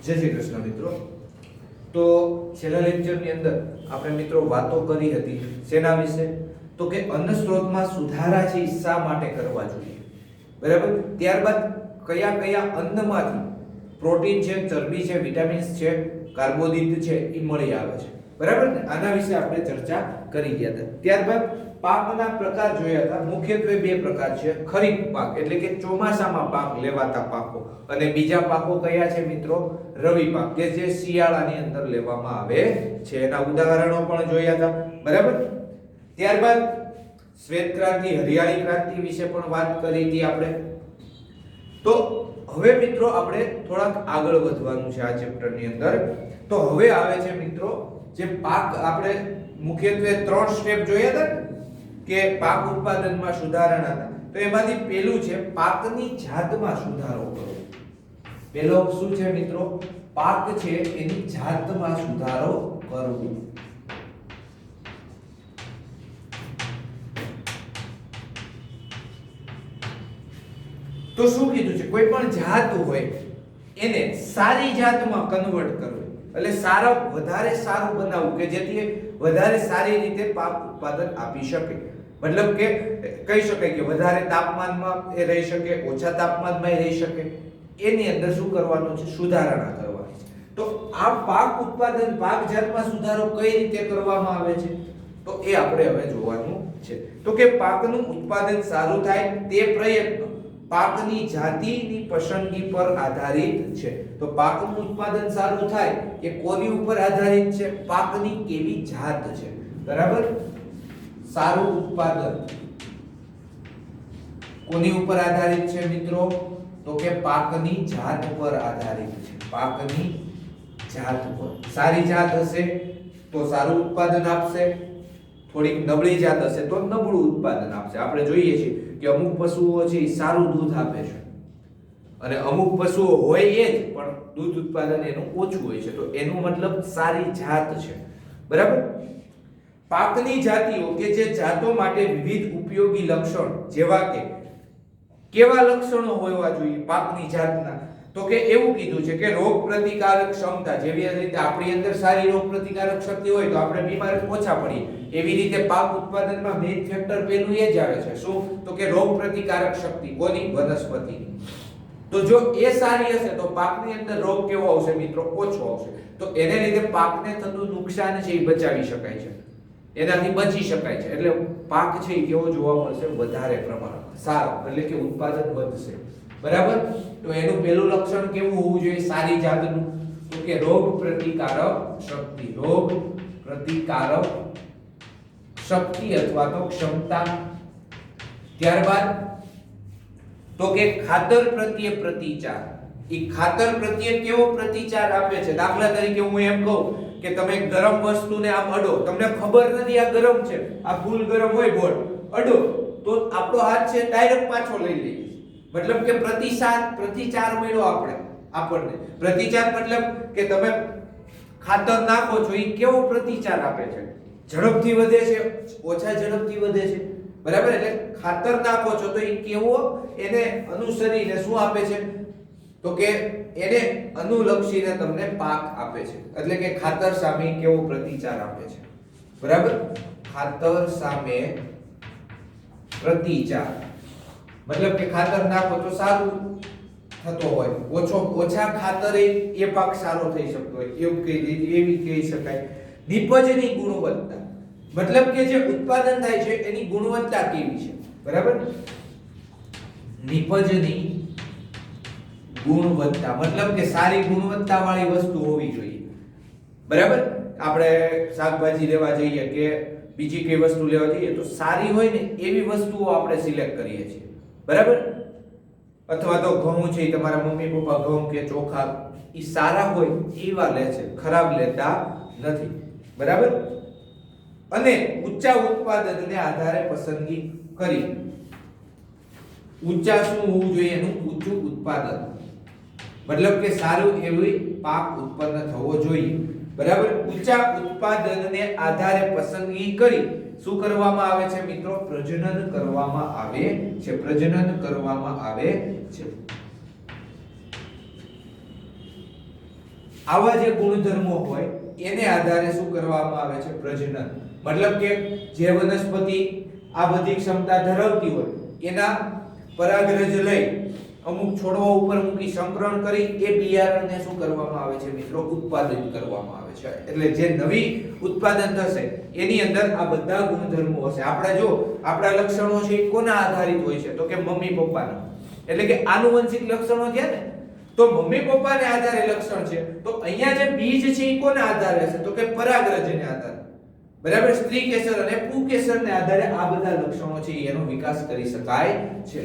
જય શ્રી કૃષ્ણ મિત્રો। તો છેલ્લા લેક્ચરની અંદર આપણે મિત્રો વાતો કરી હતી શેના વિશે? તો કે અન્ન સ્ત્રોતમાં સુધારા છે શા માટે કરવા જોઈએ, બરાબર? ત્યારબાદ કયા કયા અન્નમાંથી પ્રોટીન છે, ચરબી છે, વિટામિન્સ છે, કાર્બોદિત છે એ મળી આવે છે, બરાબર ને? આના વિશે આપણે ચર્ચા કરી ગયા હતા। ત્યારબાદ પાકના પ્રકાર જોયા હતા। મુખ્યત્વે બે પ્રકાર છે, ખરીફ પાક એટલે કે ચોમાસામાં પાક લેવાતા પાકો, અને બીજા પાકો કયા છે મિત્રો? રવિ પાક કે જે શિયાળાની અંદર લેવામાં આવે છે। એના ઉદાહરણો પણ જોયા હતા, બરાબર? ત્યારબાદ શ્વેત ક્રાંતિ, હરિયાળી ક્રાંતિ વિશે પણ વાત કરી હતી આપણે। તો હવે મિત્રો આપણે થોડાક આગળ વધવાનું છે આ ચેપ્ટરની અંદર। તો હવે આવે છે મિત્રો જે પાક, આપણે મુખ્યત્વે 3 સ્ટેપ જોયા હતા કે પાક ઉત્પાદનમાં સુધારણા હતા। તો એમાંથી પહેલું છે પાકની જાતમાં સુધારો કરવો। પહેલો શું છે મિત્રો? પાક છે એની જાતમાં સુધારો કરવો। તો શું કીધું છે? કોઈ પણ જાત હોય એને સારી જાતમાં કન્વર્ટ કરવું, એટલે વધારે સારું બનાવવું કે જેથી વધારે સારી રીતે પાક ઉત્પાદન આપી શકે। મતલબ કે કહી શકાય કે વધારે તાપમાનમાં એ રહી શકે, ઓછા તાપમાનમાં એ રહી શકે। એની અંદર શું કરવાનું છે? સુધારણા કરવાની છે। તો આ પાક ઉત્પાદન, પાક જાતમાં સુધારો કઈ રીતે કરવામાં આવે છે તો એ આપણે હવે જોવાનું છે। તો કે પાકનું ઉત્પાદન સારું થાય તે પ્રયત્ન પાકની જાતિની પસંદગી પર આધારિત છે। તો પાકનું ઉત્પાદન સારું થાય એ કોની ઉપર આધારિત છે? પાકની કેવી જાત છે, બરાબર? સારું ઉત્પાદન કોની ઉપર આધારિત છે મિત્રો? તો કે પાકની જાત પર આધારિત છે। પાકની જાત પર સારી જાત હશે તો સારું ઉત્પાદન આપશે, થોડીક નબળી જાત હશે તો નબળું ઉત્પાદન આપશે। આપણે જોઈએ છીએ કે અમુક પશુઓ છે એ સારું દૂધ આપે છે, અને અમુક પશુઓ હોય એ જ પણ દૂધ ઉત્પાદન એનું ઓછું હોય છે, તો એનું મતલબ સારી જાત છે, બરાબર? પાકની જાતિઓ કે જે જાતો માટે વિવિધ ઉપયોગી લક્ષણ, જેવા કે કેવા લક્ષણો હોવા જોઈએ પાકની જાતના? તો કે એવું કીધું છે કે રોગ પ્રતિકારક ક્ષમતા, જેવી રીતે આપણી અંદર સારી રોગ પ્રતિકારક શક્તિ હોય તો આપણે બીમાર ઓછા પડીએ, એવી રીતે પાક ઉત્પાદનમાં મેઇન ફેક્ટર પેલું એ જ આવે છે। શું? તો કે રોગ પ્રતિકારક શક્તિ કોની? વનસ્પતિની। તો જો એ સારી હશે તો પાકની અંદર રોગ કેવો આવશે મિત્રો? ઓછો આવશે। તો એને લીધે પાકને થતું નુકસાન છે એ બચાવી શકાય છે, એનાથી બચી શકાય છે। એટલે પાક છે એ કેવો જોવા મળશે? વધારે પ્રમાણમાં સારો, એટલે કે ઉત્પાદન વધશે, બરાબર? તો એનું પહેલું લક્ષણ કેવું હોવું જોઈએ સારી જાતનું? તો કે રોગ પ્રતિકારક શક્તિ। રોગ પ્રતિકારક શક્તિ અથવા તો ક્ષમતા। ત્યારબાદ તો કે ખાતર પ્રત્યે પ્રતિચાર। એ ખાતર પ્રત્યે કેવો પ્રતિચાર આપે છે? દાખલા તરીકે હું એમ કહું કે તમે ગરમ વસ્તુને આમ અડો, તમને ખબર નથી આ ગરમ છે, આ ફૂલ ગરમ હોય બોલ, અડો તો આપણો હાથ છે ડાયરેક્ટ પાછો લઈ લે, મતલબ કે પ્રતિચાર મળ્યો આપણને। પ્રતિચાર મતલબ કે તમે ખાતર નાખો છો, એ કેવો પ્રતિચાર આપે છે? ઝડપથી વધે છે, ઓછા ઝડપથી વધે છે, બરાબર? એટલે ખાતર નાખો છો તો એ કેવો એને અનુસરીને શું આપે છે? તો કે એને અનુલક્ષીને તમને પાક આપે છે। એટલે કે ખાતર સામે કેવો પ્રતિચાર આપે છે, બરાબર? ખાતર સામે પ્રતિચાર મતલબ કે ખાતર નાખો તો સારું થતો હોય, ઓછા ખાતરે એ પાક સારો થઈ શકતો હોય, એવી કહી શકાય। નિપજની ગુણવત્તા મતલબ કે જે ઉત્પાદન થાય છે એની ગુણવત્તા કેવી છે, બરાબર? નિપજની ગુણવત્તા મતલબ કે સારી ગુણવત્તા વાળી વસ્તુ હોવી જોઈએ, બરાબર? આપણે શાકભાજી લેવા જઈએ કે બીજી કઈ વસ્તુ લેવા જઈએ તો સારી હોય ને એવી વસ્તુઓ આપણે સિલેક્ટ કરીએ છીએ, બરાબર? અથવા તો ઘઉં છે, તમારા મમ્મી પપ્પા ઘઉં કે ચોખા એ સારા હોય એવા લે છે, ખરાબ લેતા નથી, બરાબર? અને ઊંચા ઉત્પાદનને આધારે પસંદગી કરી। ઊંચા શું હોવું જોઈએ? એનું ઊંચું ઉત્પાદન મતલબ કે સારું એવી પાક ઉત્પન્ન થવો જોઈએ, બરાબર? ઊંચા ઉત્પાદનને આધારે પસંદગી કરી શું કરવામાં આવે છે મિત્રો? પ્રજનન કરવામાં આવે છે। પ્રજનન કરવામાં આવે છે। આવા જે ગુણધર્મો હોય એને આધારે શું કરવામાં આવે છે? પ્રજનન. મતલબ કે જે વનસ્પતિ આ બધી ક્ષમતા ધરાવતી હોય એના પરાગરજ લઈ અમુક છોડવા ઉપર મૂકી સંકરણ કરી એ બિયારણને શું કરવામાં આવે છે મિત્રો? ઉત્પાદન કરવામાં આવે છે. એટલે જે નવી ઉત્પાદન થશે એની અંદર આ બધા ગુણધર્મો હશે. આપણે જો આપણા લક્ષણો છે એ કોના આધારિત હોય છે? તો કે મમ્મી પપ્પાના. એટલે કે આનુવંશિક લક્ષણો થયા ને, તો મમ્મી પપ્પાને આધારે લક્ષણ છે. તો અહીંયા જે બીજ છે એ કોના આધારે છે? તો કે પરાગરજને આધારે. બરાબર, સ્ત્રી કેસર અને પુંકેસરને આધારે આ બધા લક્ષણો છે એનો વિકાસ કરી શકાય છે.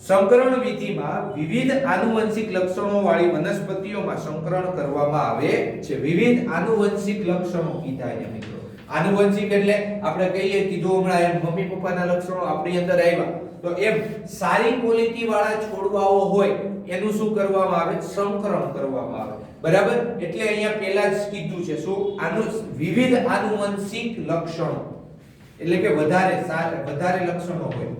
સંકરણ વિધિમાં વિવિધ આનુવંશિક લક્ષણો વાળી વનસ્પતિઓમાં સંકરણ કરવામાં આવે છે. વિવિધ આનુવંશિક લક્ષણો કીધા અહીંયા મિત્રો. આનુવંશિક એટલે આપણે કીધું હમણાં એમ મમ્મી પપ્પાના લક્ષણો આપણી અંદર આવ્યા, તો એમ સારી ક્વોલિટી વાળા છોડવાઓ હોય એનું શું કરવામાં આવે? સંકરણ કરવામાં આવે. બરાબર, એટલે અહીંયા પહેલા જ કીધું છે શું? વિવિધ આનુવંશિક લક્ષણો એટલે કે વધારે લક્ષણો હોય.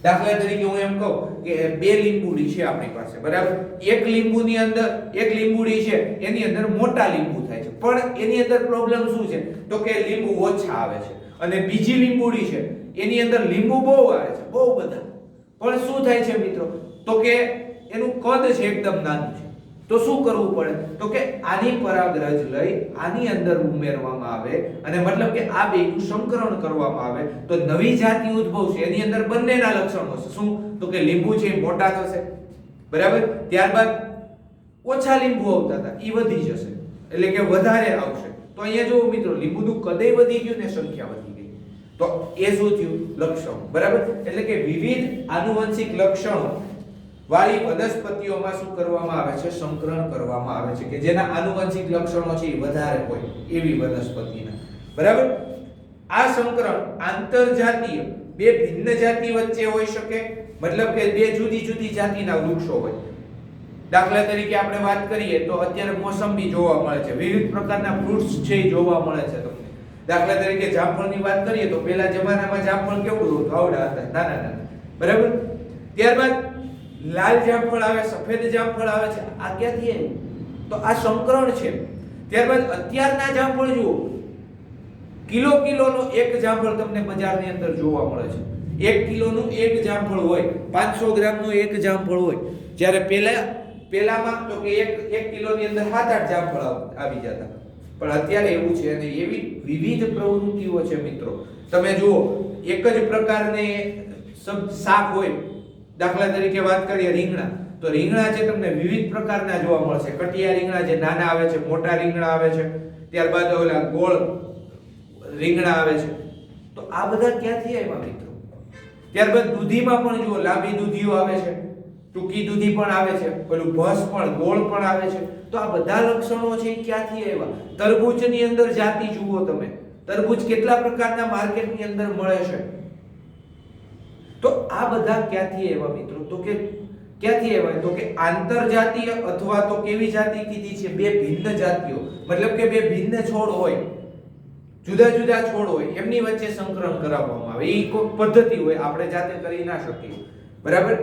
દાખલા તરીકે હું એમ કહું કે બે લીંબુડી છે આપણી પાસે, બરાબર. એક લીંબુની અંદર એક લીંબુડી છે એની અંદર મોટા લીંબુ થાય છે, પણ એની અંદર પ્રોબ્લેમ શું છે? તો કે લીંબુ ઓછા આવે છે. અને બીજી લીંબુડી છે એની અંદર લીંબુ બહુ આવે છે, બહુ બધા, પણ શું થાય છે મિત્રો? તો કે એનું કદ છે એકદમ નાનું છે. તો શું કરવું પડે? તો કે આની પરાગરજ લઈ આની અંદર ઉમેરવામાં આવે અને મતલબ કે આ બેનું સંકરણ કરવામાં આવે તો નવી જાતિ ઉદ્ભવશે. એની અંદર બંનેના લક્ષણો હશે. શું? તો કે લીંબુ છે એ મોટા થશે, બરાબર. ત્યારબાદ ઓછા લીંબુ આવતા હતા એ વધી જશે, એટલે કે વધારે આવશે. તો અહીંયા જો મિત્રો લીંબુનું કદે વધી ગયું ને સંખ્યા વધી ગઈ, તો એ શું થયું? લક્ષણ. બરાબર, એટલે કે વિવિધ આનુવંશિક લક્ષણો વાળી વનસ્પતિઓમાં શું કરવામાં આવે છે? સંકરણ કરવામાં આવે છે, કે જેના આનુવંશિક લક્ષણો છે એ વધારે હોય એવી વનસ્પતિના. બરાબર, આ સંકરણ આંતરજાતીય બે ભિન્ન જાતિ વચ્ચે હોઈ શકે. મતલબ કે બે જુદી જુદી જાતિના વૃક્ષો હોય. દાખલા તરીકે આપણે વાત કરીએ તો અત્યારે મોસંબી જોવા મળે છે, વિવિધ પ્રકારના ફ્રૂટ્સ છે એ જોવા મળે છે તમને. દાખલા તરીકે જામફળની વાત કરીએ તો પહેલા જમાનામાં જામફળ કેવડું હતું? આવડા હતા, નાના નાના, બરાબર. ત્યારબાદ લાલ જામફળ આવે, સફેદ જામફળ આવે છે. આ ક્યાંથી આવ્યું? તો આ સંકરણ છે. ત્યારબાદ અત્યારના જામફળ જુઓ, કિલોનો એક જામફળ તમને બજારની અંદર જોવા મળે છે. 1 કિલોનું એક જામફળ હોય, 500 ગ્રામનું એક જામફળ હોય. જ્યારે પહેલામાં તો કે એક કિલોની અંદર 7-8 જામફળ આવી જતા, પણ અત્યારે એવું છે અને એવી વિવિધ પ્રવૃત્તિઓ છે મિત્રો. તમે જુઓ, એક જ પ્રકારને શાક હોય. દાખલા તરીકે વાત કરીએ રીંગણા, તો રીંગણા છે તમને વિવિધ પ્રકારના જોવા મળશે. કટિયા રીંગણા જે નાના આવે છે, મોટા રીંગણા આવે છે, ત્યારબાદ ઓલા ગોળ રીંગણા આવે છે. તો આ બધા ક્યાંથી આવ્યા મિત્રો? ત્યારબાદ દૂધીમાં પણ જુઓ, લાંબી દૂધીઓ આવે છે, ટૂંકી દૂધી પણ આવે છે, પેલું ભસ પણ ગોળ પણ આવે છે. તો આ બધા લક્ષણો છે ક્યાંથી આવ્યા? તરબૂચની અંદર જાતિ જુઓ તમે, તરબૂચ કેટલા પ્રકારના માર્કેટની અંદર મળે છે. તો આ બધા ક્યાંથી આવ્યા મિત્રો? તો કે ક્યાંથી આવ્યા? તો કે આંતરજાતીય અથવા તો કેવી જાતિ કીધી છે? બે ભિન્ન જાતિઓ, મતલબ કે બે ભિન્ન છોડ હોય, જુદા જુદા છોડ હોય, એમની વચ્ચે સંકરણ કરાવવામાં આવે. એ કોઈ પદ્ધતિ હોય, આપણે જાતે કરી ના શકીએ, બરાબર.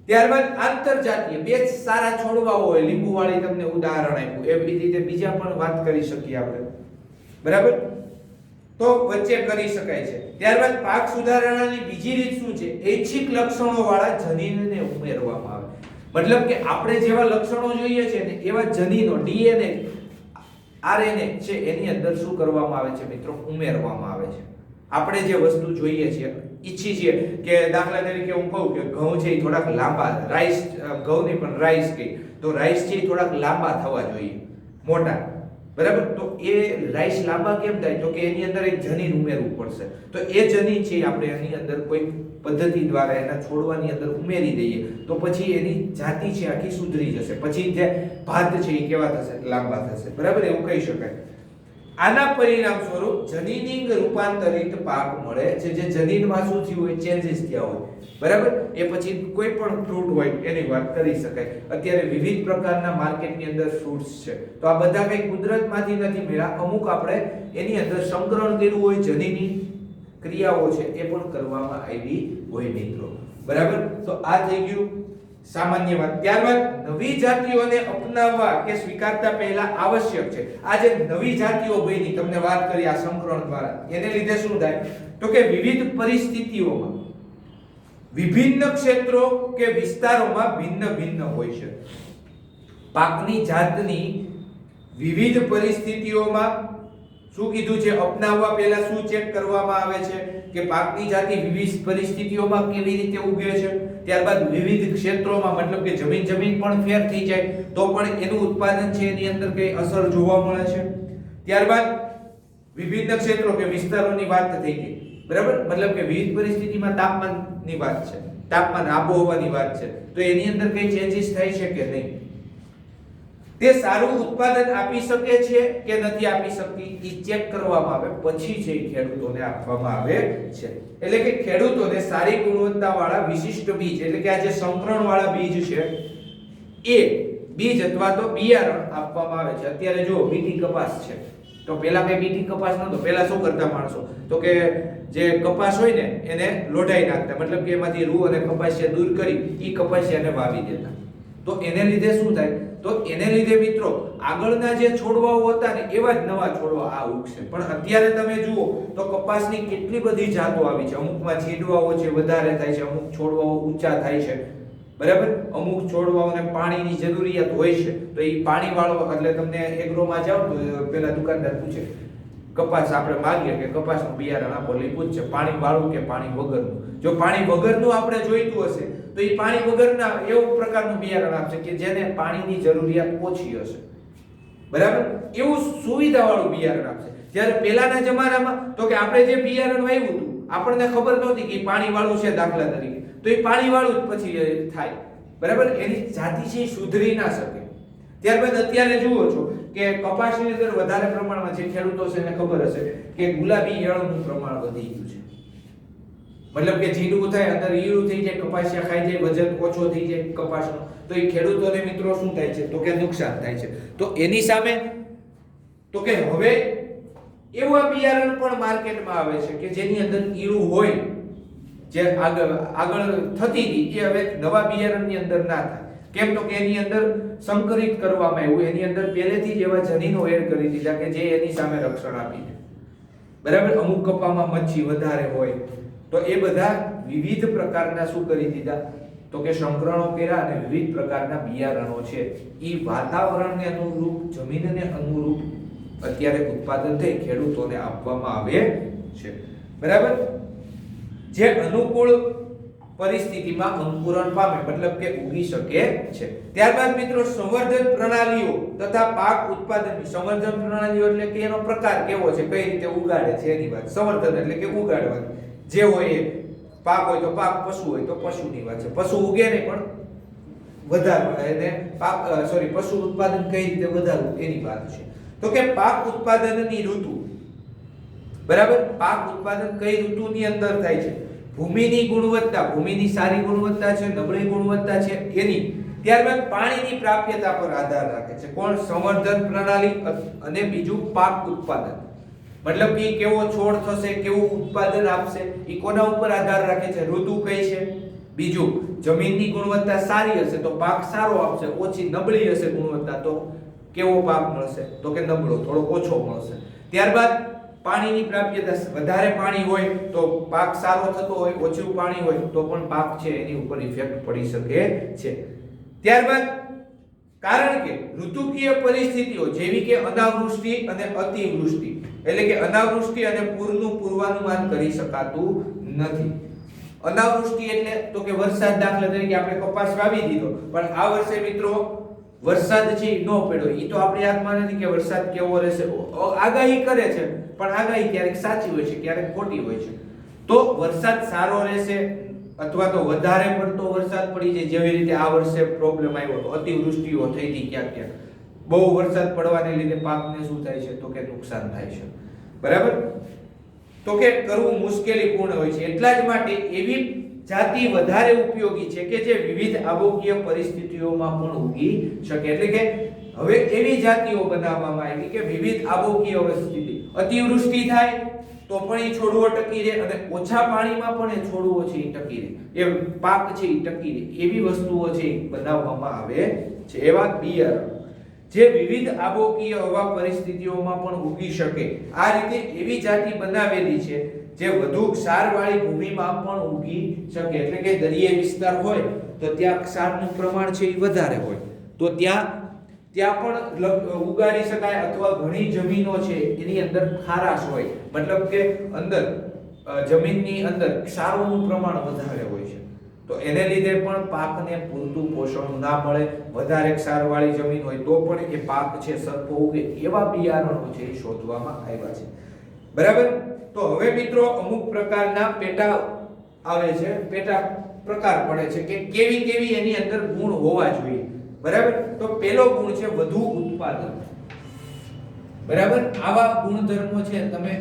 ત્યારબાદ આંતરજાતીય બે સારા છોડવાઓ હોય, લીંબુ વાળી તમને ઉદાહરણ આપ્યું, એવી રીતે બીજા પણ વાત કરી શકીએ આપણે, બરાબર. તો વચ્ચે કરી શકાય છે. ત્યારબાદ પાક સુધારણાની બીજી રીત શું છે? ઐચ્છિક લક્ષણો વાળા જનીનને ઉમેરવામાં આવે. મતલબ કે આપણે જેવા લક્ષણો જોઈએ છે ને એવા જનીનો, ડીએનએ, આરએનએ છે એની અંદર શું કરવામાં આવે છે મિત્રો? ઉમેરવામાં આવે છે. આપણે જે વસ્તુ જોઈએ છીએ, ઈચ્છી છીએ કે દાખલા તરીકે હું કહું કે ઘઉં છે એ થોડાક લાંબા, રાઈસ, ઘઉં નહીં પણ રાઈસ કહી, તો રાઈસ છે એ થોડાક લાંબા થવા જોઈએ, મોટા, બરાબર. તો એ રાઈસ લાંબા કેમ થાય? તો કે એની અંદર એક જનીન ઉમેરવું પડશે. તો એ જનીન છે આપણે એની અંદર કોઈ પદ્ધતિ દ્વારા એના છોડવાની અંદર ઉમેરી દઈએ તો પછી એની જાતિ છે આખી સુધરી જશે. પછી જે ભાત છે એ કેવા થશે? લાંબા થશે, બરાબર, એવું કહી શકાય. આના પરિણામ સ્વરૂપ જનીનિંગ રૂપાંતરિત પાક મળે છે. જે જનીનમાં શું થયું હોય? ચેન્જીસ થયા હોય, બરાબર. એ પછી કોઈ પણ ફ્રૂટ હોય એની વાત કરી શકાય. અત્યારે વિવિધ પ્રકારના માર્કેટની અંદર ફ્રૂટ્સ છે, તો આ બધા કઈ કુદરતમાંથી નથી મળ્યા, અમુક આપણે એની અંદર સંકરણ કર્યું હોય, જનીની ક્રિયાઓ છે એ પણ કરવામાં આવી હોય મિત્રો. બરાબર, તો આ થઈ ગયું સામાન્ય વાત. ત્યારબાદ નવી જાતિઓને અપનાવવા કે સ્વીકારતા પહેલા આવશ્યક છે. આ જે નવી જાતિઓ બની તમને વાત કરી આ સંકરણ દ્વારા, એને લીધે શું થાય તો કે વિવિધ પરિસ્થિતિઓમાં વિભિન્ન ક્ષેત્રો કે વિસ્તારોમાં ભિન્ન ભિન્ન હોય છે. પાકની જાતની વિવિધ પરિસ્થિતિઓમાં શું કીધું છે, અપનાવવા પહેલા શું ચેક કરવામાં આવે છે કે પાકની જાતિ વિવિધ પરિસ્થિતિઓમાં કેવી રીતે ઉગે છે. ત્યારબાદ વિવિધ ક્ષેત્રોમાં, મતલબ કે જમીન પણ ફેર થઈ જાય તો પણ એનું ઉત્પાદન છે એની અંદર કઈ અસર જોવા મળે છે. ત્યારબાદ વિભિન્ન ક્ષેત્રો કે વિસ્તારોની વાત થઈ ગઈ. બરાબર, મતલબ કે વિવિધ પરિસ્થિતિમાં તાપમાનની વાત છે, તાપમાન આબોહવાની વાત છે, તો એની અંદર કઈ ચેન્જીસ થઈ છે કે નહીં, તે સારું ઉત્પાદન આપી શકે છે કે નથી આપી શકતી, એ ચેક કરવામાં આવે પછી છે ખેડૂતોને આપવામાં આવે છે. એટલે કે ખેડૂતોને સારી ગુણવત્તાવાળા વિશિષ્ટ બીજ, એટલે કે આ જે સંકરણવાળા બીજ છે એ બીજ અથવા તો બિયારણ આપવામાં આવે છે. અત્યારે જો બીટી કપાસ છે તો પેલા કઈ બીટી કપાસ નતો. પેલા શું કરતા માણસો તો કે જે કપાસ હોય ને એને લોઢાઈ નાખતા, મતલબ કે એમાંથી રૂ અને કપાસિયા દૂર કરી ઈ કપાસિયાને વાવી દેતા. તો એને લીધે શું થાય, તો એને લીધે મિત્રો આગળના જે છોડવાઓ હતા ને એવા જ નવા છોડવા આ ઉગશે. પણ અત્યારે તમે જુઓ તો કપાસની કેટલી બધી જાતો આવી છે. અમુકમાં છીડવાઓ છે વધારે થાય છે, અમુક છોડવાઓ ઊંચા થાય છે. બરાબર, અમુક છોડવાઓને પાણીની જરૂરિયાત હોય છે તો એ પાણી વાળો, એટલે તમને એગ્રોમાં જાવ તો પેલા દુકાનદાર પૂછે કપાસ આપણે માંગીએ કે કપાસનું બિયારણ આપો, એટલે પૂછશે પાણી વાળું કે પાણી વગરનું. જો પાણી વગરનું આપણે જોઈતું હશે તો એ પાણી વગરના એવું પ્રકારનું બિયારણ આપશે કે જેને પાણીની જરૂરિયાત ઓછી હશે. બરાબર, એવું સુવિધાવાળું બિયારણ આપશે. જ્યારે પહેલાના જમાનામાં તો કે આપણે જે બિયારણ વાવ્યું હતું આપણને ખબર નહોતી કે પાણી વાળું છે દાખલા તરીકે, તો એ પાણી વાળું જ પછી થાય. બરાબર, એની જાતિ છે સુધરી ના શકે. ત્યારબાદ અત્યારે જુઓ છો કે કપાસની અંદર વધારે પ્રમાણમાં જે ખેડૂતો છે એને ખબર હશે કે ગુલાબી ઈયળનું પ્રમાણ વધી ગયું છે. મતલબ કે જીડું થાય, અંદર ઈયળું થઈ જાય, કપાસિયા ખાઈ જાય, વજન ઓછો થઈ જાય કપાસનો, તો એ ખેડૂતોને મિત્રો શું થાય છે તો કે નુકસાન થાય છે. તો એની સામે તો કે હવે એવા બિયારણ પણ માર્કેટમાં આવે છે કે જેની અંદર ઈયળું હોય, જે આગળ થતી હતી એ હવે નવા બિયારણની અંદર ના થાય. કેમ તો કે એની અંદર સંકરિત કરવામાં આવ્યું, એની અંદર પહેલેથી જ એવા જનીનો એડ કરી દીધા કે જે એની સામે રક્ષણ આપી દે. બરાબર, અમુક કપામાં મચ્છી વધારે હોય તો એ બધા વિવિધ પ્રકારના શું કરી દીધા તો કે સંકરણો કર્યા અને વિવિધ પ્રકારના બિયારણો છે એ વાતાવરણને અનુરૂપ, જમીનને અનુરૂપ અત્યારે ઉત્પાદન થઈ ખેડૂતોને આપવામાં આવે છે. બરાબર, જે અનુકૂળ પરિસ્થિતિમાં અંકુરણ પામે, મતલબ કે ઉગી શકે છે. ત્યારબાદ મિત્રો સંવર્ધન પ્રણાલીઓ તથા પાક ઉત્પાદનની. સંવર્ધન પ્રણાલીઓ એટલે કે એનો પ્રકાર કેવો છે, કઈ રીતે ઉગાડે છે એની વાત. સંવર્ધન એટલે કે ઉગાડવાનું, જે હોય એ પાક હોય તો પાક, પશુ હોય તો પશુની વાત છે. પશુ ઉગે નહીં પણ વધારવા એને પાક પશુ ઉત્પાદન કઈ રીતે વધારવું એની વાત છે. તો કે પાક ઉત્પાદનની ઋતુ. બરાબર, પાક ઉત્પાદન કઈ ઋતુની અંદર થાય છે, ભૂમિની ગુણવત્તા, ભૂમિની સારી ગુણવત્તા છે, નબળી ગુણવત્તા છે એની. ત્યારબાદ પાણીની પ્રાપ્યતા પર આધાર રાખે છે. કોણ? સંવર્ધન પ્રણાલી અને બીજું પાક ઉત્પાદન. મતલબ કે કેવો છોડ થશે, કેવું ઉત્પાદન આપશે, એ કોના ઉપર આધાર રાખે છે? ઋતુ કઈ છે, બીજું જમીનની ગુણવત્તા સારી હશે તો પાક સારો આપશે, ઓછી નબળી હશે ગુણવત્તા તો કેવો પાક મળશે તો કે નબળો, થોડો ઓછો મળશે. ત્યારબાદ પાણીની પ્રાપ્યતા, વધારે પાણી હોય તો પાક સારો થતો હોય, ઓછું પાણી હોય તો પણ પાક છે એની ઉપર ઇફેક્ટ પડી શકે છે. ત્યારબાદ કારણ કે ઋતુકીય પરિસ્થિતિઓ જેવી કે અનાવૃષ્ટિ અને અતિવૃષ્ટિ, એટલે કે અનાવૃષ્ટિ અને પૂરનું પૂર્વાનુમાન કરી શકાતું નથી. અનાવૃષ્ટિ એટલે તો કે વરસાદ, દાખલા તરીકે આપણે કપાસ વાવી દીધો પણ આ વર્ષે મિત્રો વરસાદ છે એ ન પડ્યો, એ તો આપણી હાથમાં નથી કે વરસાદ કેવો રહેશે. આગાહી કરે છે પણ આગાહી ક્યારેક સાચી હોય છે, ક્યારેક ખોટી હોય છે. તો વરસાદ સારો રહેશે અથવા તો વધારે પડતો વરસાદ પડી જાય, જેવી રીતે આ વર્ષે પ્રોબ્લેમ આવ્યો હતો, અતિવૃષ્ટિઓ થઈ હતી ક્યાંક ક્યાંક. બહુ વરસાદ પડવાને લીધે પાકને શું થાય છે તો કે નુકસાન થાય છે. બરાબર, તો કે કરવું મુશ્કેલીપૂર્ણ હોય છે. એટલા જ માટે એવી જાતિ વધારે ઉપયોગી છે કે જે વિવિધ આબોહકીય પરિસ્થિતિઓમાં પણ ઉગી શકે. એટલે કે હવે એવી જાતિઓ બનાવવામાં આવી કે વિવિધ આબોહકીય પરિસ્થિતિ, અતિવૃષ્ટિ થાય તો પણ એ છોડવો ટકી રહે, અને ઓછા પાણીમાં પણ એ છોડવો છે એ ટકી રહે, એ પાક છે એ ટકી રહે, એવી વસ્તુઓ છે એ બનાવવામાં આવે છે. એવા બિયારણ જે વિવિધ આબોકીય હવા પરિસ્થિતિઓમાં પણ ઉગી શકે, આ રીતે એવી જાતિ બનાવેલી છે જે વધુ ક્ષારવાળી ભૂમિમાં પણ ઉગી શકે. એટલે કે દરિયાઈ વિસ્તાર હોય તો ત્યાં ક્ષારનું પ્રમાણ છે એ વધારે હોય, તો ત્યાં પણ ઉગાડી શકાય, અથવા ઘણી જમીનો છે એની અંદર ખારાશ હોય, મતલબ કે અંદર જમીનની અંદર ક્ષારોનું પ્રમાણ વધારે હોય છે, તો એને લીધે પણ પાકને પૂરતું પોષણ ના મળે. વધારે ક્ષારવાળી જમીન હોય તો પણ એ પાક છે સરખો ઉગે, એવા બિયારણો છે એ શોધવામાં આવ્યા છે. બરાબર. તો હવે મિત્રો અમુક પ્રકારના પેટા આવે છે, પેટા પ્રકાર પડે છે કે કેવી કેવી એની અંદર ગુણ હોવા જોઈએ. બરાબર. તો પહેલો ગુણ છે વધુ ઉત્પાદન. બરાબર. આવા ગુણધર્મો છે તમે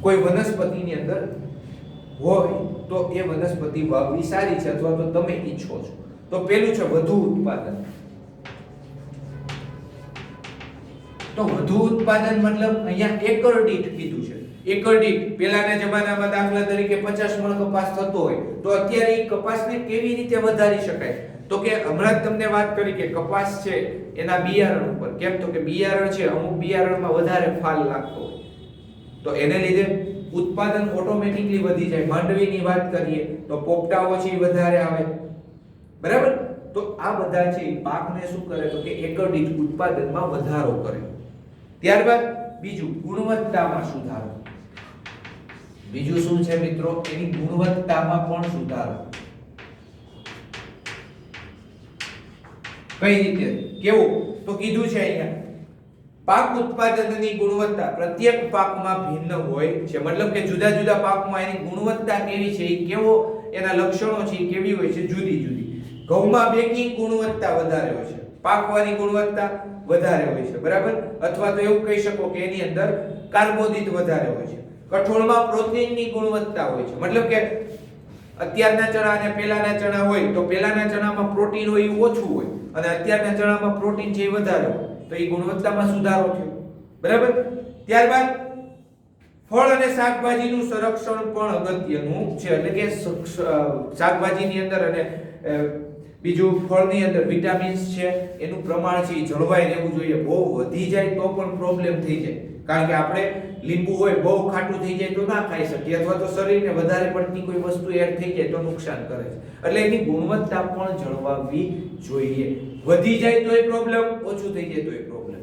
કોઈ વનસ્પતિની અંદર હોય તો એ વનસ્પતિ વાવવી સારી છે, અથવા તો તમે ઈચ્છો છો. તો પહેલું છે વધુ ઉત્પાદન. તો વધુ ઉત્પાદન મતલબ અહીંયા એકર દીઠ કીધું છે. એકર દીઠ પહેલાના જમાનામાં દાખલા તરીકે 50 મણ કપાસ થતો હોય, તો અત્યારે એ કપાસને કેવી રીતે વધારી શકાય? તો કે હમણાં જ તમને વાત કરી કે કપાસ છે એના બિયારણ ઉપર, કેમ તો કે બિયારણ છે અમુક બિયારણમાં વધારે ફાલ લાગતો હોય, તો એને લીધે ઉત્પાદન ઓટોમેટિકલી વધી જાય. માંડવીની વાત કરીએ તો પોપટાઓ છે વધારે આવે. બરાબર. તો આ બધા છે પાકને શું કરે તો કે એકર દીઠ ઉત્પાદનમાં વધારો કરે. ત્યારબાદ બીજું ગુણવત્તામાં સુધારો. બીજું શું છે મિત્રો? એની ગુણવત્તામાં પણ સુધારો. કઈ રીતે? કેવું? તો કીધું છે અહીંયા પાક ઉત્પાદનની ગુણવત્તા પ્રત્યેક પાકમાં ભિન્ન હોય છે, મતલબ કે જુદા જુદા પાકમાં એની ગુણવત્તા કેવી છે, એ કેવો એના લક્ષણો છે એ કેવી હોય છે, જુદી જુદી. ઘઉંમાં બેકિંગ ગુણવત્તા વધારે હોય છે, પાકવાની ગુણવત્તા વધારે હોય છે. બરાબર. અથવા તો એવું કહી શકો કે એની અંદર કાર્બોદિત વધારે હોય છે. કઠોળમાં પ્રોટીનની ગુણવત્તા હોય છે, મતલબ કે અત્યારના ચણા અને પહેલાના ચણા હોય તો પહેલાના ચણામાં પ્રોટીન હોય એ ઓછું હોય, અને અત્યારના ચણામાં પ્રોટીન છે એ વધારે હોય, તો એ ગુણવત્તામાં સુધારો થયો. બરાબર. ત્યારબાદ ફળ અને શાકભાજીનું સંરક્ષણ પણ અગત્યનું છે, એટલે કે શાકભાજીની અંદર અને બીજું ફળની અંદર વિટામિન્સ છે એનું પ્રમાણ છે એ જળવાઈ રહેવું જોઈએ. બહુ વધી જાય તો પણ પ્રોબ્લેમ થઈ જાય, કારણ કે આપણે લીંબુ હોય બહુ ખાટું થઈ જાય તો ના ખાઈ શકીએ, અથવા તો શરીરને વધારે પડતી કોઈ વસ્તુ એડ થઈ જાય તો નુકસાન કરે છે. એટલે એની ગુણવત્તા પણ જળવાવી જોઈએ. વધી જાય તો એ પ્રોબ્લેમ, ઓછું થઈ જાય તો એ પ્રોબ્લેમ.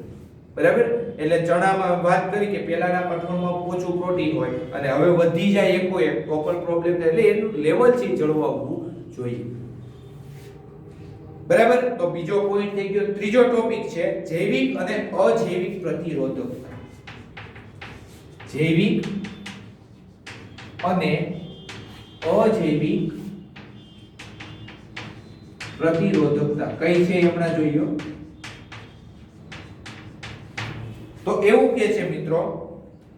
બરાબર. એટલે ચણામાં વાત કરી કે પહેલાના કઠોળમાં ઓછું પ્રોટીન હોય અને હવે વધી જાય એકોએક તો પણ પ્રોબ્લેમ થાય. એટલે એનું લેવલ છે જળવાવું જોઈએ. બરાબર. તો બીજો પોઈન્ટ થઈ ગયો. ત્રીજો ટોપિક છે જૈવિક અને અજૈવિક પ્રતિરોધકતા. જૈવિક અને અજૈવિક પ્રતિરોધકતા કઈ છે હમણાં જોઈએ. તો એવું કે છે મિત્રો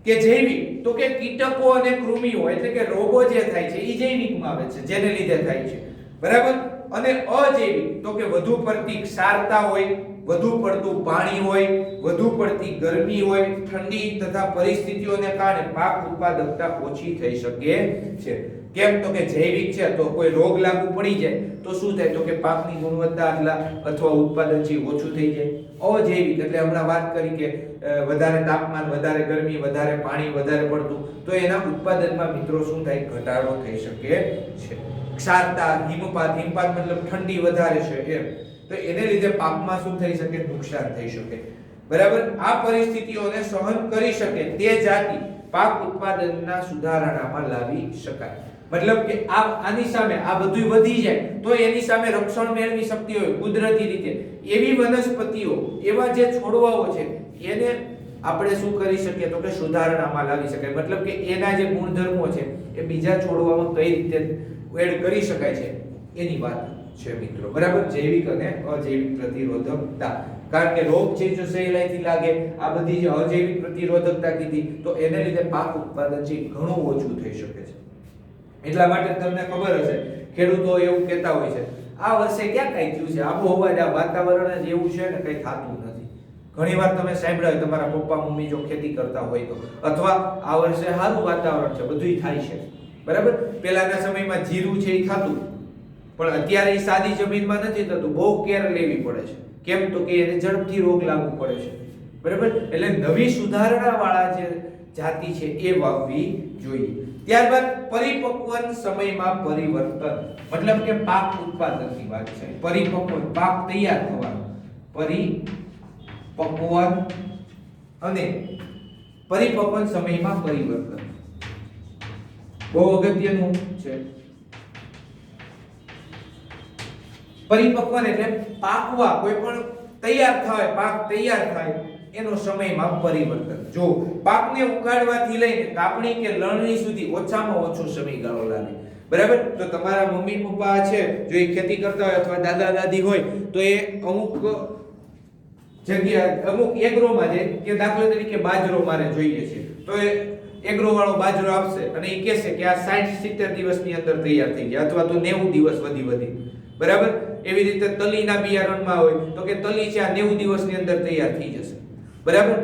કે જૈવિક તો કે કીટકો અને કૃમિઓ, એટલે કે રોગો જે થાય છે એ જૈવિકમાં આવે છે, જેને લીધે થાય છે. બરાબર. અને અજૈવિક તો કે વધુ પડતી ક્ષારતા હોય, વધુ પડતું પાણી હોય, વધુ પડતી ગરમી હોય, ઠંડી તથા પરિસ્થિતિઓને કારણે પાક ઉત્પાદકતા ઓછી થઈ શકે છે. કેમ તો કે જૈવિક છે તો કોઈ રોગ લાગુ પડી જાય તો શું થાય તો કે પાકની ગુણવત્તા અથવા ઉત્પાદન છે ઓછું થઈ જાય. અજૈવિક એટલે હમણાં વાત કરી કે વધારે તાપમાન, વધારે ગરમી, વધારે પાણી વધારે પડતું તો એના ઉત્પાદનમાં મિત્રો શું થાય? ઘટાડો થઈ શકે છે. ક્ષારતા, હિમપાત મતલબ ઠંડી વધારે છે એમ, તો એને લીધે પાકમાં શું થઈ શકે? નુકસાન થઈ શકે. બરાબર. આ પરિસ્થિતિઓને સહન કરી શકે તે જાતિ પાક ઉત્પાદનના સુધારણામાં લાવી શકાય. મતલબ કે આની સામે આ બધું વધી જાય તો એની સામે રક્ષણ મેળવી શકતી હોય કુદરતી રીતે એવી વનસ્પતિઓ, એવા જે છોડવાઓ છે એને આપણે શું કરી શકીએ તો કે સુધારણામાં લાવી શકાય. મતલબ કે એના જે ગુણધર્મો છે એ બીજા છોડવામાં કઈ રીતે એડ કરી શકાય છે એની વાત છે મિત્રો. બરાબર. જૈવિક અને અજૈવિક પ્રતિરોધકતા, કારણ કે રોગ છે જો સહેલાઈથી લાગે, આ બધી જે અજૈવિક પ્રતિરોધકતા કીધી તો એને લીધે પાક ઉત્પાદન છે ઘણું ઓછું થઈ શકે છે. એટલા માટે તમને ખબર હશે ખેડૂતો એવું કહેતા હોય છે આ વર્ષે ક્યાં કઈ થયું છે, આબોહવા વાતાવરણ જ એવું છે ને કઈ થાતું નથી. ઘણીવાર તમે સાંભળ્યા હોય તમારા પપ્પા મમ્મી જો ખેતી કરતા હોય તો, અથવા આ વર્ષે સારું વાતાવરણ છે બધુંય થાય છે, બરાબર. પહેલાના સમયમાં જીરું છે એ થતું, પણ અત્યારે એ સાદી જમીનમાં નથી થતું, બહુ કેર લેવી પડે છે. કેમ તો કે એને ઝડપથી રોગ લાગુ પડે છે, બરાબર. એટલે નવી સુધારણા વાળા જે જાતિ છે એ વાવવી જોઈએ. ત્યારબાદ પરિપક્વન સમયમાં પરિવર્તન, મતલબ કે પાક ઉત્પાદનની વાત છે. પરિપક્વન પાક તૈયાર થવાનો, પરિપક્વન અને પરિપક્વન સમયમાં પરિવર્તન બહુ અગત્યનું છે. પરિપક્વન એટલે પાકવા, કોઈ પણ તૈયાર થાય, પાક તૈયાર થાય એનો સમયમાં પરિવર્તન. જો પાકને ઉગાડવાથી લઈને કાપણી કે લણણી સુધી ઓછામાં ઓછો સમયગાળો લાગે, બરાબર. તો તમારા મમ્મી પપ્પા છે જો એ ખેતી કરતા હોય અથવા દાદા દાદી હોય તો એ અમુક જગ્યા અમુક એગ્રોમાં છે કે દાખલા તરીકે બાજરો મારે જોઈએ છે તો એ એગ્રો વાળો બાજરો આપશે અને એ કહેશે કે આ 60-70 દિવસની અંદર તૈયાર થઈ જાય, અથવા તો 90 દિવસ વધી, બરાબર. એવી રીતે તલીના બિયારણમાં હોય તો કે તલી છે આ 90 દિવસની અંદર તૈયાર થઈ જશે, બરાબર.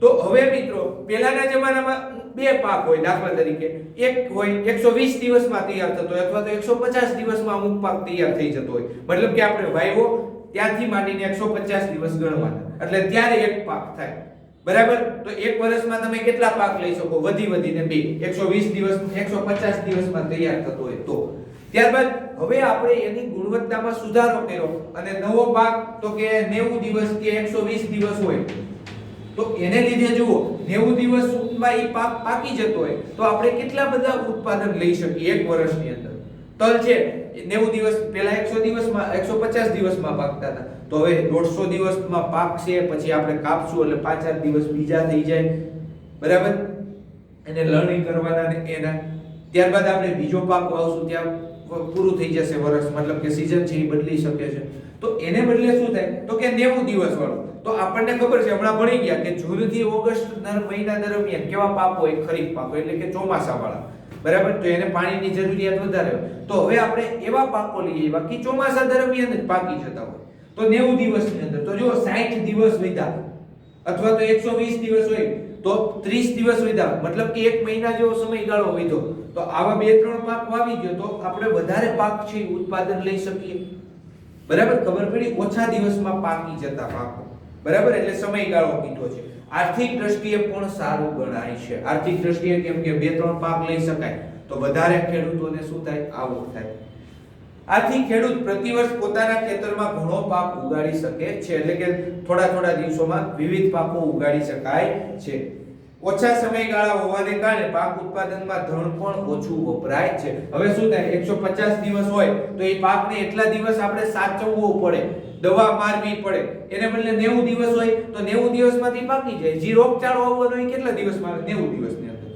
તો હવે મિત્રો પહેલાના જમાનામાં બે પાક હોય, દાખલા તરીકે એક હોય 120 દિવસમાં તૈયાર થતો હોય, અથવા તો 150 દિવસમાં અમુક પાક તૈયાર થઈ જતો હોય. મતલબ કે આપણે વાવ્યો ત્યાંથી માંડીને 150 દિવસ ગણવાના, એટલે ત્યારે એક પાક થાય, બરાબર. તો એક વર્ષમાં તમે કેટલા પાક લઈ શકો? વધીને બે. 120 દિવસ 150 દિવસમાં તૈયાર થતો હોય તો. ત્યારબાદ હવે આપણે એની ગુણવત્તામાં સુધારો કર્યો અને નવો પાક તો કે 90 દિવસ કે 120 દિવસ હોય, તો એને લીધે જુઓ 90 દિવસમાં એ પાક પાકી જતો હોય તો આપણે કેટલા બધા ઉત્પાદન લઈ શકીએ એક વર્ષની અંદર. તલ છે 90 દિવસ પહેલા 100 દિવસમાં 150 દિવસમાં પાકતા હતા, તો હવે 150 દિવસમાં પાકશે, પછી આપણે કાપશું એટલે 5-4 દિવસ બીજા થઈ જાય, બરાબર. એને લણણી કરવાના ને એના ત્યારબાદ આપણે બીજો પાક વાવશું, ત્યાં પૂરું થઈ જશે વર્ષ, મતલબ કે સીઝન છે એ બદલી શકે છે. તો એને બદલે શું થાય તો કે 90 દિવસ વાળું. તો આપણને ખબર છે, હમણાં ભણી ગયા કે જૂન થી ઓગસ્ટ મહિના દરમિયાન કેવા પાક હોય? ખરીફ પાકો એટલે કે ચોમાસા વાળા, બરાબર. તો એને પાણીની જરૂરિયાત વધારે હોય, તો હવે આપણે એવા પાકો લઈએ બાકી ચોમાસા દરમિયાન જ પાકી જતા હોય તો 90 દિવસની અંદર. તો જો 60 દિવસ વધ્યા અથવા તો 120 દિવસ હોય તો 30 દિવસ વધ્યા, મતલબ કે એક મહિના જેવો સમયગાળો વધ્યો. તો આવા 2-3 પાક વાવી દો તો આપણે વધારે પાક છે ઉત્પાદન લઈ શકીએ, બરાબર. ખબર પડી? ઓછા દિવસમાં પાકી જતા પાકો, બરાબર. એટલે સમયગાળો કીધો છે. આર્થિક દ્રષ્ટિએ પણ સારું ગણાય છે. આર્થિક દ્રષ્ટિએ કેમ કે 2-3 પાક લઈ શકાય તો વધારે ખેડૂતોને શું થાય? આવક થાય. આથી ખેડૂત પ્રતિવર્ષ પોતાના ખેતરમાં ઘણો પાક ઉગાડી શકે છે, એટલે કે થોડા દિવસોમાં વિવિધ પાકો ઉગાડી શકાય છે. ઓછા સમયગાળા હોવાને કારણે પાક ઉત્પાદનમાં ધન પણ ઓછું વપરાય છે. હવે શું થાય? 150 દિવસ હોય તો એ પાકને એટલા દિવસ આપણે સાચવવો પડે, દવા મારવી પડે. એને બદલે 90 દિવસ હોય તો 90 દિવસમાંથી પાકી જાય. જે રોગચાળો આવવાનો હોય કેટલા દિવસમાં? 90 દિવસની અંદર,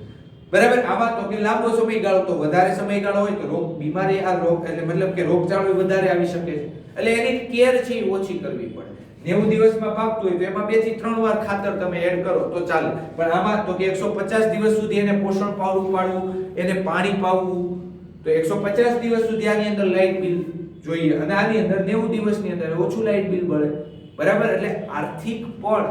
બરાબર. આમાં તો કે લાંબો સમયગાળો, તો વધારે સમયગાળો હોય તો રોગ બીમારી આ રોગ એટલે મતલબ કે રોગચાળો વધારે આવી શકે છે, એટલે એની કેર છે ઓછી કરવી પડે. 90 દિવસમાં પાકતું હોય તો એમાં 2 થી 3 વાર ખાતર તમે એડ કરો તો ચાલે, પણ આમાં તો કે 150 દિવસ સુધી એને પોષણ પાડવું એને પાણી પાવું, તો 150 દિવસ સુધી આની અંદર લાઇટ બિલ જોઈએ અને આની અંદર 90 દિવસની અંદર ઓછું લાઇટ બિલ ભરે, બરાબર. એટલે આર્થિક પણ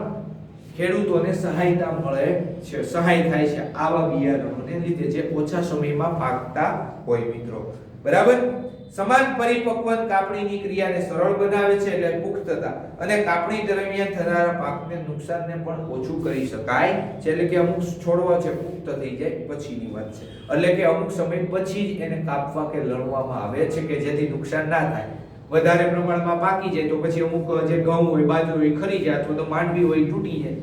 ખેડૂતોને સહાયતા મળે છે, સહાય થાય છે આવા બિયારણોને લીધે જે ઓછા સમયમાં પાકતા હોય મિત્રો, બરાબર. સમાન પરિપક્વન કાપણીની ક્રિયાને સરળ બનાવે છે, એટલે પુખ્તતા, અને કાપણી દરમિયાન થનારા પાકને નુકસાનને પણ ઓછું કરી શકાય છે. એટલે કે અમુક છોડવા છે પુખ્ત થઈ જાય પછીની વાત છે, એટલે કે અમુક સમય પછી જ એને કાપવા કે લણવામાં આવે છે કે જેથી નુકસાન ના થાય. વધારે પ્રમાણમાં પાકી જાય તો પછી અમુક જે ઘઉં હોય, બાજરો હોય ખરી જાય, અથવા તો માંડવી હોય તૂટી જાય,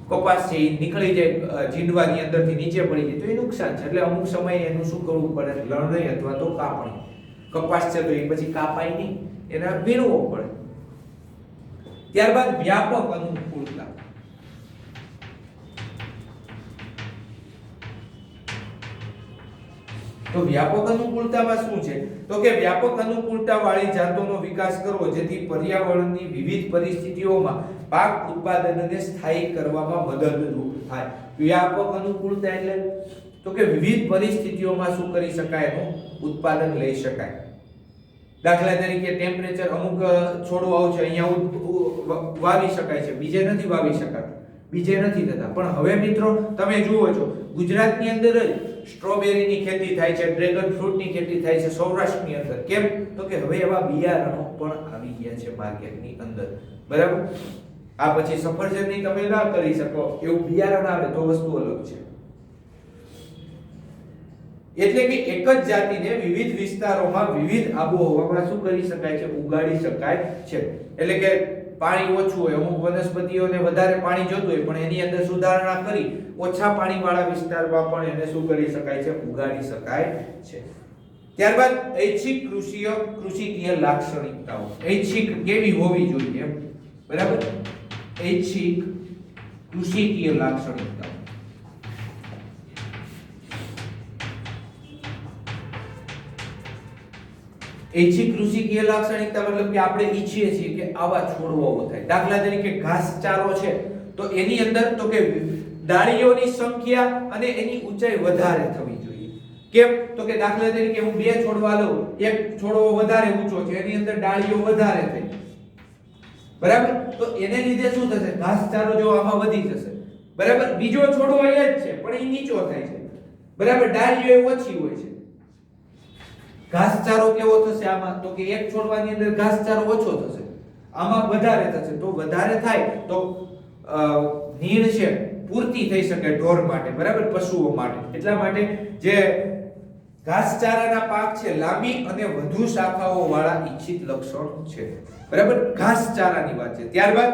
કપાસ છે એ નીકળી જાય, જીંડવાની અંદરથી નીચે પડી જાય તો એ નુકસાન છે. એટલે અમુક સમયે એનું શું કરવું પડે? લણણી અથવા તો કાપણી. કપાસ છે તો એ પછી કાપાય નહીં, એને વીણવો પડે. ત્યારબાદ વ્યાપક અનુકૂળતા. તો વ્યાપક અનુકૂળતામાં શું છે? તો કે વ્યાપક અનુકૂળતા વાળી જાતોનો વિકાસ કરવો જેથી પર્યાવરણની વિવિધ પરિસ્થિતિઓમાં પાક ઉત્પાદનને સ્થાયી કરવામાં મદદરૂપ થાય. વ્યાપક અનુકૂળતા એટલે તો કે વિવિધ પરિસ્થિતિઓમાં શું કરી શકાય? એનું ઉત્પાદન લઈ શકાય. દાખલા તરીકે ટેમ્પરેચર અમુક છોડવાઓ છે અહીંયા વાવી શકાય છે, બીજે નથી વાવી શકાતા, બીજે નથી થતા. પણ હવે મિત્રો તમે જુઓ છો ગુજરાતની અંદર જ સ્ટ્રોબેરીની ખેતી થાય છે, ડ્રેગન ફ્રૂટની ખેતી થાય છે સૌરાષ્ટ્રની અંદર. કેમ? તો કે હવે એવા બિયારણો પણ આવી ગયા છે માર્કેટની અંદર. બરાબર? આ પછી સફરજનની તમે ના કરી શકો એવું બિયારણ આવે તો વસ્તુ અલગ છે. એટલે કે એક જ જાતિને વિવિધ વિસ્તારોમાં વિવિધ આબોહવામાં શું કરી શકાય છે? ઉગાડી શકાય છે. એટલે કે પાણી ઓછું હોય, અમુક વનસ્પતિઓને વધારે પાણી જોતું હોય પણ એની અંદર સુધારણા કરી ઓછા પાણીવાળા વિસ્તારમાં પણ એને શું કરી શકાય છે? ઉગાડી શકાય છે. ત્યારબાદ ઐચ્છિક કૃષિકીય લાક્ષણિકતાઓ. ઐચ્છિક કેવી હોવી જોઈએ? બરાબર? ઐચ્છિક કૃષિકીય લાક્ષણિકતાઓ. ઐચ્છિક કૃષિકીય લાક્ષણિકતા મતલબ કે આપણે ઈચ્છીએ છીએ કે આવા છોડવાઓ થાય. દાખલા તરીકે ઘાસચારો છે તો એની અંદર તો કે ડાળીઓની સંખ્યા અને એની ઊંચાઈ વધારે થવી જોઈએ. કેમ? તો કે દાખલા તરીકે હું બે છોડવા લઉં, એક છોડવો વધારે ઊંચો છે એની અંદર ડાળીઓ વધારે થઈ, બરાબર? તો એને લીધે શું થશે? ઘાસચારો જો આમાં વધી જશે, બરાબર? બીજો છોડવો એ જ છે પણ એ નીચો થાય છે, બરાબર? ડાળીઓ એ ઓછી હોય છે. ઘાસચારો કેવો થશે આમાં? તો કે એક છોડવાની અંદર ઘાસચારો ઓછો થશે, આમાં વધારે થશે. તો વધારે થાય તો નીડ છે પૂરતી થઈ શકે ઢોર માટે, બરાબર? પશુઓ માટે. એટલા માટે જે ઘાસચારાના પાક છે લાંબી અને વધુ શાખાઓ વાળા ઈચ્છિત લક્ષણ છે, બરાબર? ઘાસચારાની વાત છે. ત્યારબાદ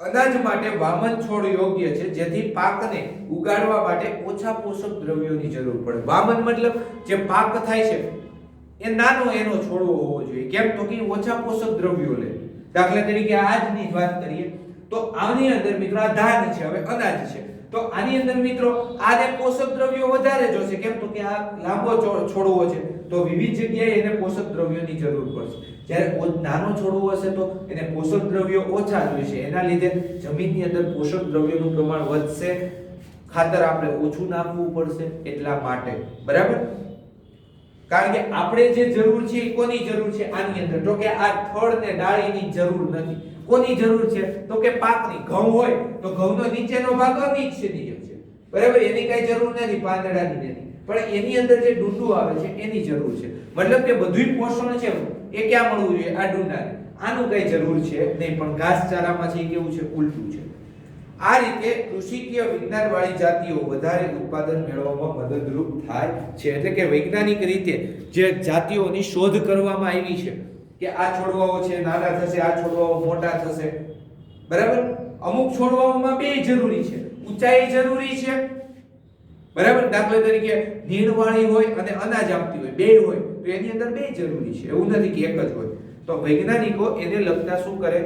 અનાજ માટે વામન છોડ યોગ્ય છે જેથી પાકને ઉગાડવા માટે ઓછા પોષક દ્રવ્યોની જરૂર પડે. વામન મતલબ જે પાક થાય છે એ નાનો એનો છોડવો હોવો જોઈએ. કેમ? તો કે ઓછા પોષક દ્રવ્યો લે. દાખલા તરીકે આજની વાત કરીએ તો આની અંદર મિત્રો આ ધાન છે, હવે અનાજ છે, તો આની અંદર મિત્રો આને પોષક દ્રવ્યો વધારે જોશે. કેમ? તો કે આ લાંબો છોડવો છે તો વિવિધ જગ્યાએ એને પોષક દ્રવ્યોની જરૂર પડશે. જ્યારે નાનો છોડવો હશે તો એને પોષક દ્રવ્યો ઓછા જોઈશે. એના લીધે જમીનની અંદર પોષક દ્રવ્યોનું પ્રમાણ વધશે, ખાતર આપણે ઓછું નાખવું પડશે એટલા માટે, બરાબર? કારણ કે આપણે જે જરૂર છે એ કોની જરૂર છે આની અંદર? તો કે આ થડ ને ડાળીની જરૂર નથી. કોની જરૂર છે? તો કે પાકની. ઘઉં હોય તો ઘઉંનો નીચેનો ભાગ અનિચ્છનીય છે, બરાબર? એની કઈ જરૂર નથી, પાંદડાની નથી, પણ એની અંદર જે ડુંડું આવે છે એની જરૂર છે. મતલબ કે બધુંય પોષણ છે એ ક્યાં મળવું જોઈએ? આ ડુંડાને. આનું કઈ જરૂર છે નહીં. પણ ઘાસચારામાં છે કેવું છે? ઉલટું છે. આ રીતે કૃષિકીય વિજ્ઞાનવાળી જાતિઓ વધારે ઉત્પાદન મેળવવામાં મદદરૂપ થાય છે. એટલે કે વૈજ્ઞાનિક રીતે જે જાતિઓની શોધ કરવામાં આવી છે કે આ છોડવાઓ છે નાના થશે, આ છોડવાઓ મોટા થશે, બરાબર? અમુક છોડવાઓમાં બે જરૂરી છે, ઊંચાઈ જરૂરી છે, બરાબર? દાખલા તરીકે નીણવાળી હોય અને અનાજ આપતી હોય, બે હોય તો એની અંદર બે જરૂરી છે, એવું નથી કે એક જ હોય. તો વૈજ્ઞાનિકો એને લગતા શું કરે?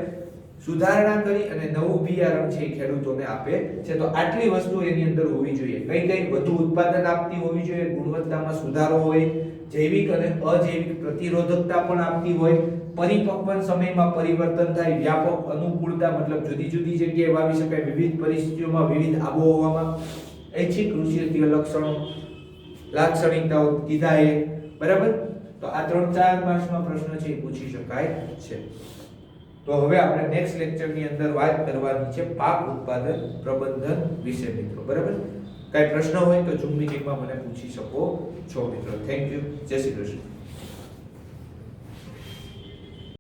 સુધારણા કરી અને નવું બિયારણ છે ખેડૂતોને આપે છે. તો આટલી વસ્તુ એની અંદર હોવી જોઈએ. કઈ કઈ? વધુ ઉત્પાદન આપતી હોવી જોઈએ, ગુણવત્તામાં સુધારો હોય, જૈવિક અને અજૈવિક પ્રતિરોધકતા પણ આપતી હોય, પરિપક્વન સમયમાં પરિવર્તન થાય, વ્યાપક અનુકૂળતા મતલબ જુદી જુદી જગ્યાએ વાવી શકાય, વિવિધ પરિસ્થિતિઓમાં, વિવિધ આબોહવામાં, ઐચ્છિક કૃષિકીય લાક્ષણિકતાઓ કીધા એ, બરાબર? તો આ 3-4 માર્ક્સમાં પ્રશ્ન છે એ પૂછી શકાય છે. તો હવે આપણે નેક્સ્ટ લેક્ચરની અંદર વાત કરવાની છે પાક ઉત્પાદન પ્રબંધન વિશે મિત્રો, બરાબર? કઈ પ્રશ્ન હોય તો ઝૂમ મીટિંગમાં મને પૂછી શકો છો મિત્રો. Thank you. જય શ્રી કૃષ્ણ.